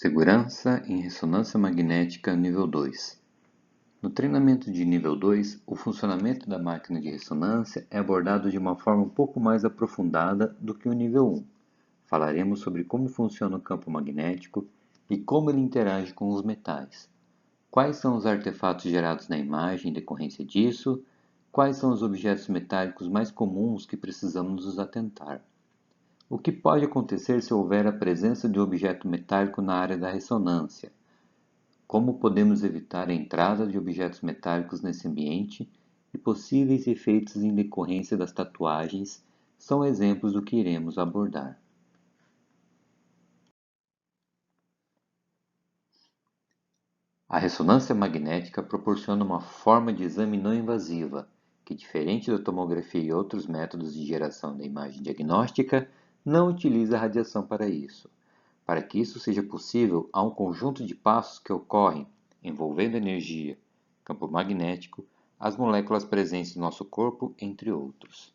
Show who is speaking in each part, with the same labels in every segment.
Speaker 1: Segurança em ressonância magnética nível 2. No treinamento de nível 2, o funcionamento da máquina de ressonância é abordado de uma forma um pouco mais aprofundada do que o nível 1. Falaremos sobre como funciona o campo magnético e como ele interage com os metais. Quais são os artefatos gerados na imagem em decorrência disso? Quais são os objetos metálicos mais comuns que precisamos nos atentar? O que pode acontecer se houver a presença de um objeto metálico na área da ressonância? Como podemos evitar a entrada de objetos metálicos nesse ambiente e possíveis efeitos em decorrência das tatuagens são exemplos do que iremos abordar. A ressonância magnética proporciona uma forma de exame não invasiva, que, diferente da tomografia e outros métodos de geração da imagem diagnóstica, não utiliza radiação para isso. Para que isso seja possível, há um conjunto de passos que ocorrem envolvendo energia, campo magnético, as moléculas presentes no nosso corpo, entre outros.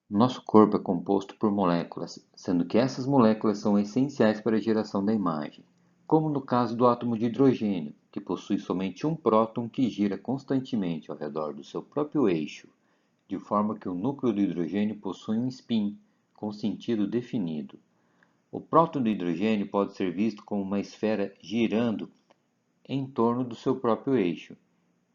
Speaker 1: Nosso corpo é composto por moléculas, sendo que essas moléculas são essenciais para a geração da imagem, como no caso do átomo de hidrogênio, que possui somente um próton que gira constantemente ao redor do seu próprio eixo, de forma que o núcleo do hidrogênio possui um spin, com sentido definido. O próton do hidrogênio pode ser visto como uma esfera girando em torno do seu próprio eixo,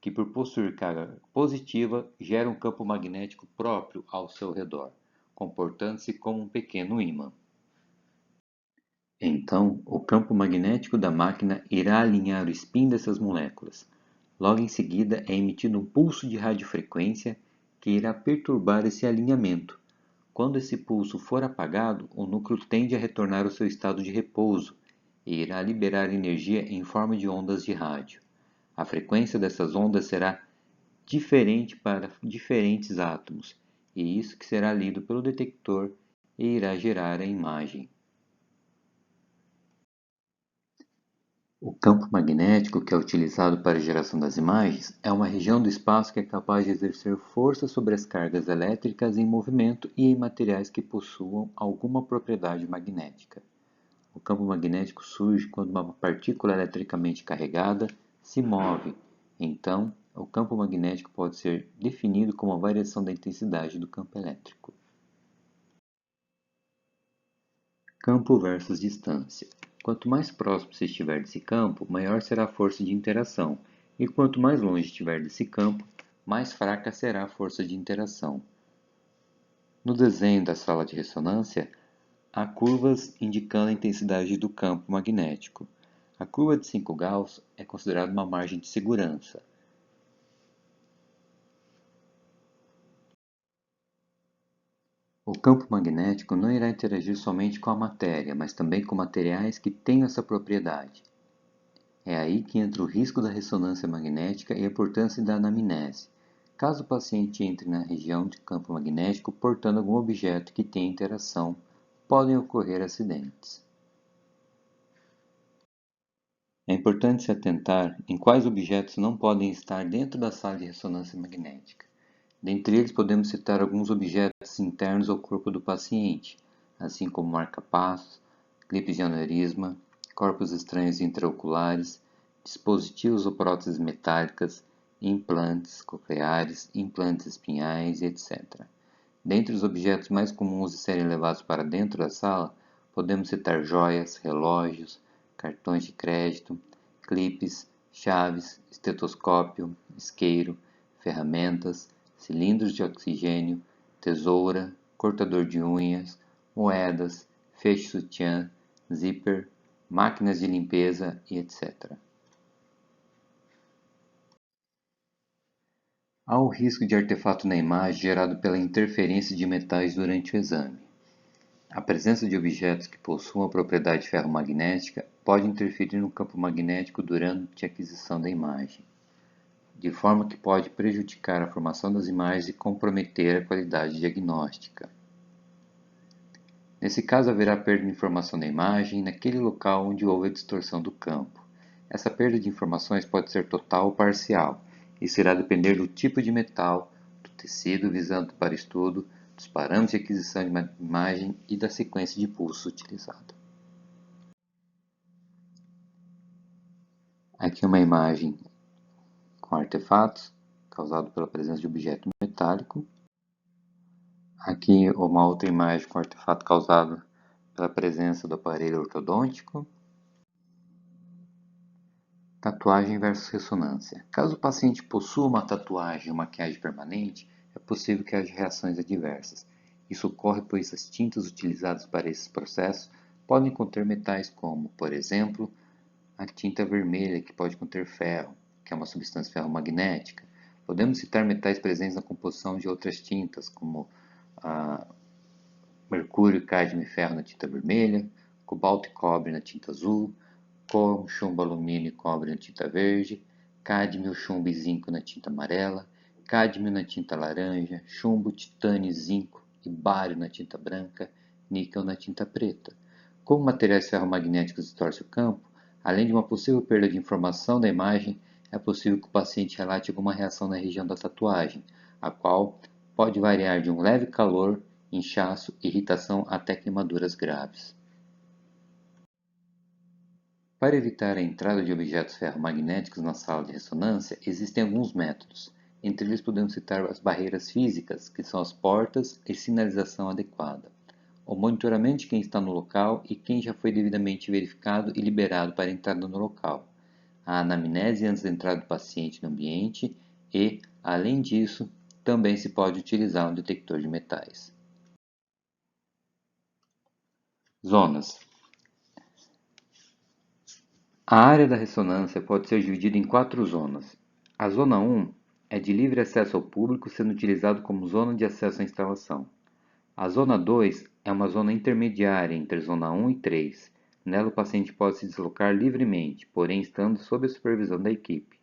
Speaker 1: que por possuir carga positiva gera um campo magnético próprio ao seu redor, comportando-se como um pequeno ímã. Então, o campo magnético da máquina irá alinhar o spin dessas moléculas. Logo em seguida, é emitido um pulso de radiofrequência que irá perturbar esse alinhamento. Quando esse pulso for apagado, o núcleo tende a retornar ao seu estado de repouso e irá liberar energia em forma de ondas de rádio. A frequência dessas ondas será diferente para diferentes átomos, e isso que será lido pelo detector e irá gerar a imagem. O campo magnético que é utilizado para a geração das imagens é uma região do espaço que é capaz de exercer força sobre as cargas elétricas em movimento e em materiais que possuam alguma propriedade magnética. O campo magnético surge quando uma partícula eletricamente carregada se move. Então, o campo magnético pode ser definido como a variação da intensidade do campo elétrico. Campo versus distância. Quanto mais próximo você estiver desse campo, maior será a força de interação, e quanto mais longe estiver desse campo, mais fraca será a força de interação. No desenho da sala de ressonância, há curvas indicando a intensidade do campo magnético. A curva de 5 Gauss é considerada uma margem de segurança. O campo magnético não irá interagir somente com a matéria, mas também com materiais que tenham essa propriedade. É aí que entra o risco da ressonância magnética e a importância da anamnese. Caso o paciente entre na região de campo magnético portando algum objeto que tenha interação, podem ocorrer acidentes. É importante se atentar em quais objetos não podem estar dentro da sala de ressonância magnética. Dentre eles, podemos citar alguns objetos internos ao corpo do paciente, assim como marca-passos, clipes de aneurisma, corpos estranhos intraoculares, dispositivos ou próteses metálicas, implantes cocleares, implantes espinhais, etc. Dentre os objetos mais comuns de serem levados para dentro da sala, podemos citar joias, relógios, cartões de crédito, clipes, chaves, estetoscópio, isqueiro, ferramentas, cilindros de oxigênio, tesoura, cortador de unhas, moedas, feixe-sutiã, zíper, máquinas de limpeza e etc. Há o risco de artefato na imagem gerado pela interferência de metais durante o exame. A presença de objetos que possuam a propriedade ferromagnética pode interferir no campo magnético durante a aquisição da imagem, de forma que pode prejudicar a formação das imagens e comprometer a qualidade diagnóstica. Nesse caso, haverá perda de informação da imagem naquele local onde houve a distorção do campo. Essa perda de informações pode ser total ou parcial. Isso irá depender do tipo de metal, do tecido visado para estudo, dos parâmetros de aquisição de uma imagem e da sequência de pulsos utilizada. Aqui uma imagem com artefatos causado pela presença de objeto metálico. Aqui uma outra imagem com artefato causado pela presença do aparelho ortodôntico. Tatuagem versus ressonância. Caso o paciente possua uma tatuagem ou maquiagem permanente, é possível que haja reações adversas. Isso ocorre pois as tintas utilizadas para esses processos podem conter metais como, por exemplo, a tinta vermelha, que pode conter ferro, que é uma substância ferromagnética. Podemos citar metais presentes na composição de outras tintas, como mercúrio, cádmio e ferro na tinta vermelha, cobalto e cobre na tinta azul, cromo, chumbo, alumínio e cobre na tinta verde, cádmio, chumbo e zinco na tinta amarela, cádmio na tinta laranja, chumbo, titânio, zinco e bário na tinta branca, níquel na tinta preta. Como materiais ferromagnéticos distorcem o campo, além de uma possível perda de informação da imagem, é possível que o paciente relate alguma reação na região da tatuagem, a qual pode variar de um leve calor, inchaço, irritação até queimaduras graves. Para evitar a entrada de objetos ferromagnéticos na sala de ressonância, existem alguns métodos. Entre eles podemos citar as barreiras físicas, que são as portas e sinalização adequada, o monitoramento de quem está no local e quem já foi devidamente verificado e liberado para a entrada no local, a anamnese antes da entrada do paciente no ambiente e, além disso, também se pode utilizar um detector de metais. Zonas. A área da ressonância pode ser dividida em 4 zonas. A Zona 1 é de livre acesso ao público, sendo utilizado como zona de acesso à instalação. A Zona 2 é uma zona intermediária entre Zona 1 e 3. Nela o paciente pode se deslocar livremente, porém estando sob a supervisão da equipe.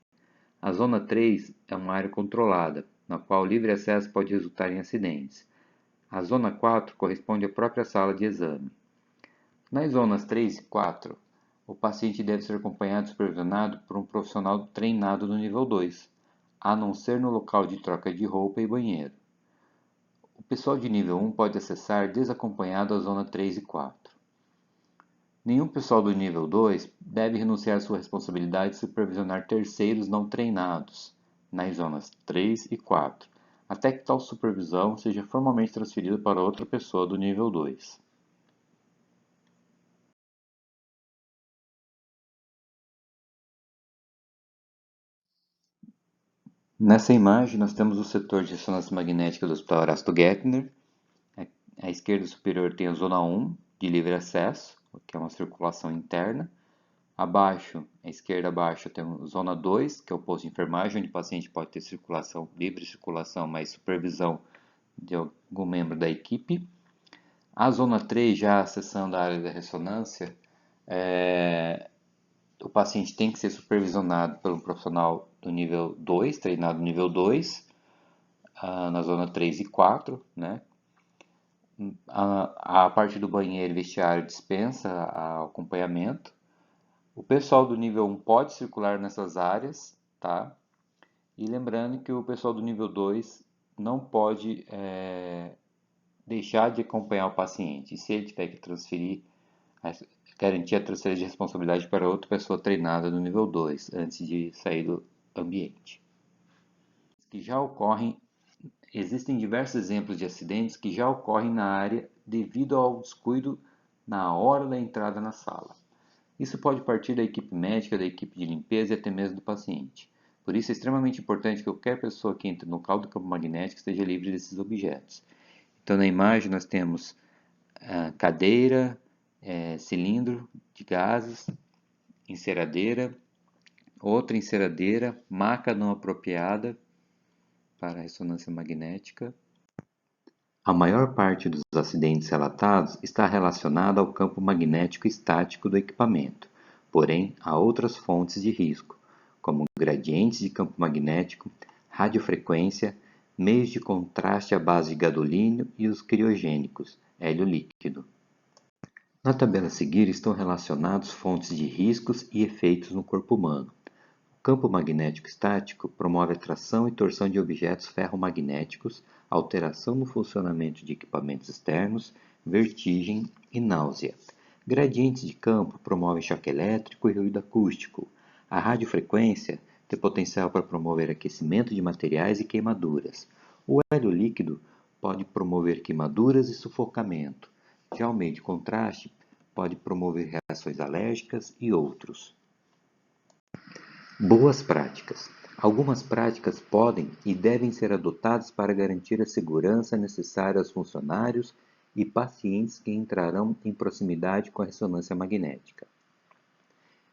Speaker 1: A Zona 3 é uma área controlada, na qual o livre acesso pode resultar em acidentes. A Zona 4 corresponde à própria sala de exame. Nas zonas 3 e 4, o paciente deve ser acompanhado e supervisionado por um profissional treinado no nível 2, a não ser no local de troca de roupa e banheiro. O pessoal de nível 1 pode acessar desacompanhado a zona 3 e 4. Nenhum pessoal do nível 2 deve renunciar à sua responsabilidade de supervisionar terceiros não treinados nas zonas 3 e 4, até que tal supervisão seja formalmente transferida para outra pessoa do nível 2. Nessa imagem, nós temos o setor de ressonância magnética do Hospital Erasto Gettner. À esquerda superior tem a zona 1, de livre acesso, que é uma circulação interna. Abaixo, à esquerda abaixo, tem a zona 2, que é o posto de enfermagem, onde o paciente pode ter circulação, livre circulação, mas supervisão de algum membro da equipe. A zona 3, já acessando a área da ressonância, o paciente tem que ser supervisionado por um profissional do nível 2, treinado no nível 2, na zona 3 e 4, né? A parte do banheiro e vestiário dispensa acompanhamento. O pessoal do nível 1 pode circular nessas áreas, tá? E lembrando que o pessoal do nível 2 não pode deixar de acompanhar o paciente. E se ele tiver que transferir, garantir a transferência de responsabilidade para outra pessoa treinada no nível 2, antes de sair do ambiente. Que já ocorrem, existem diversos exemplos de acidentes que já ocorrem na área devido ao descuido na hora da entrada na sala. Isso pode partir da equipe médica, da equipe de limpeza e até mesmo do paciente. Por isso é extremamente importante que qualquer pessoa que entre no local do campo magnético esteja livre desses objetos. Então na imagem nós temos cadeira, cilindro de gases, enceradeira, outra enceradeira, maca não apropriada para ressonância magnética. A maior parte dos acidentes relatados está relacionada ao campo magnético estático do equipamento, porém há outras fontes de risco, como gradientes de campo magnético, radiofrequência, meios de contraste à base de gadolínio e os criogênicos, hélio líquido. Na tabela a seguir estão relacionados fontes de riscos e efeitos no corpo humano. Campo magnético estático promove a tração e torção de objetos ferromagnéticos, alteração no funcionamento de equipamentos externos, vertigem e náusea. Gradientes de campo promovem choque elétrico e ruído acústico. A radiofrequência tem potencial para promover aquecimento de materiais e queimaduras. O hélio líquido pode promover queimaduras e sufocamento. Já o meio de contraste pode promover reações alérgicas e outros. Boas práticas. Algumas práticas podem e devem ser adotadas para garantir a segurança necessária aos funcionários e pacientes que entrarão em proximidade com a ressonância magnética.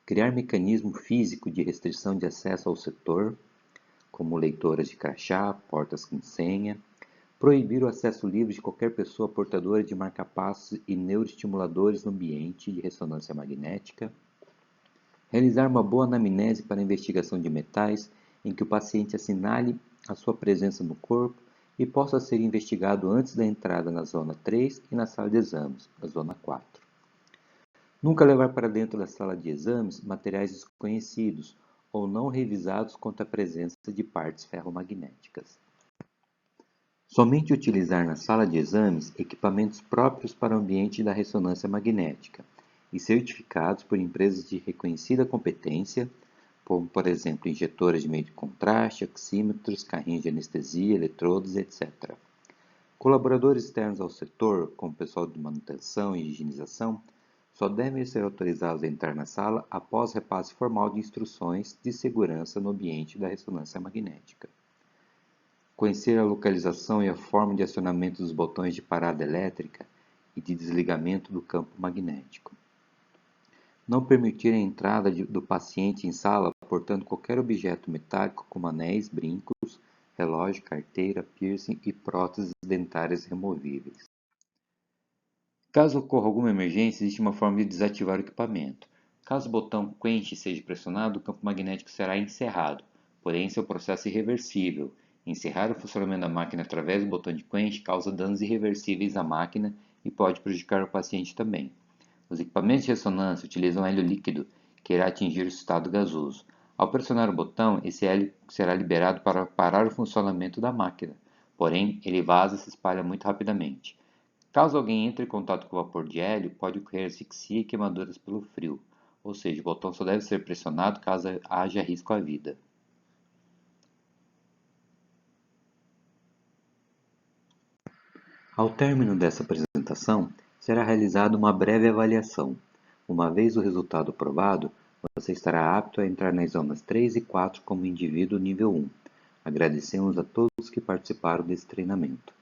Speaker 1: Criar mecanismo físico de restrição de acesso ao setor, como leitoras de crachá, portas com senha. Proibir o acesso livre de qualquer pessoa portadora de marca-passos e neuroestimuladores no ambiente de ressonância magnética. Realizar uma boa anamnese para a investigação de metais, em que o paciente assinale a sua presença no corpo e possa ser investigado antes da entrada na zona 3 e na sala de exames, a zona 4. Nunca levar para dentro da sala de exames materiais desconhecidos ou não revisados quanto à presença de partes ferromagnéticas. Somente utilizar na sala de exames equipamentos próprios para o ambiente da ressonância magnética e certificados por empresas de reconhecida competência, como, por exemplo, injetoras de meio de contraste, oxímetros, carrinhos de anestesia, eletrodos, etc. Colaboradores externos ao setor, como pessoal de manutenção e higienização, só devem ser autorizados a entrar na sala após repasse formal de instruções de segurança no ambiente da ressonância magnética. Conhecer a localização e a forma de acionamento dos botões de parada elétrica e de desligamento do campo magnético. Não permitir a entrada do paciente em sala portando qualquer objeto metálico como anéis, brincos, relógio, carteira, piercing e próteses dentárias removíveis. Caso ocorra alguma emergência, existe uma forma de desativar o equipamento. Caso o botão quench seja pressionado, o campo magnético será encerrado, porém seu processo é irreversível. Encerrar o funcionamento da máquina através do botão de quench causa danos irreversíveis à máquina e pode prejudicar o paciente também. Os equipamentos de ressonância utilizam hélio líquido, que irá atingir o estado gasoso. Ao pressionar o botão, esse hélio será liberado para parar o funcionamento da máquina, porém ele vaza e se espalha muito rapidamente. Caso alguém entre em contato com o vapor de hélio, pode ocorrer asfixia e queimaduras pelo frio, ou seja, o botão só deve ser pressionado caso haja risco à vida. Ao término dessa apresentação, será realizada uma breve avaliação. Uma vez o resultado aprovado, você estará apto a entrar nas zonas 3 e 4 como indivíduo nível 1. Agradecemos a todos que participaram desse treinamento.